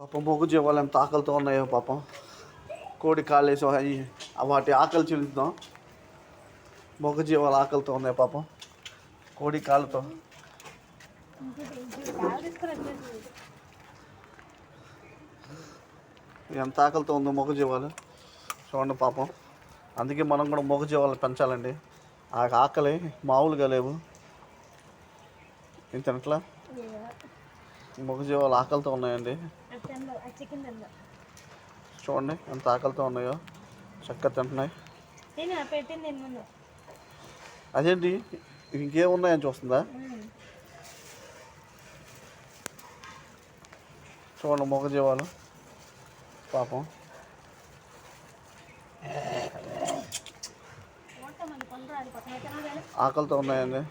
పాపం మొగ్గు జీవాలు ఎంత ఆకలితో ఉన్నాయో పాపం. కోడి కాళ్ళేసి వాటి ఆకలి చెల్లుతాం. మొగ జీవాలు ఆకలితో ఉన్నాయి పాపం. కోడి కాళ్ళతో ఎంత ఆకలితో ఉందో మొగ జీవాలు చూడండి పాపం. అందుకే మనం కూడా మొగ జీవాలు పెంచాలండి. ఆ ఆకలి మామూలుగా లేవు. ఇంతట్లా మొగ జీవాలు ఆకలితో ఉన్నాయండి. చూడండి ఎంత ఆకలితో ఉన్నాయో, చక్కగా తింటున్నాయి. అదేంటి ఇంకేమున్నాయని చూస్తుందా? చూడండి మొగ జీవాలు పాపం. ఆకలితో ఉన్నాయండి.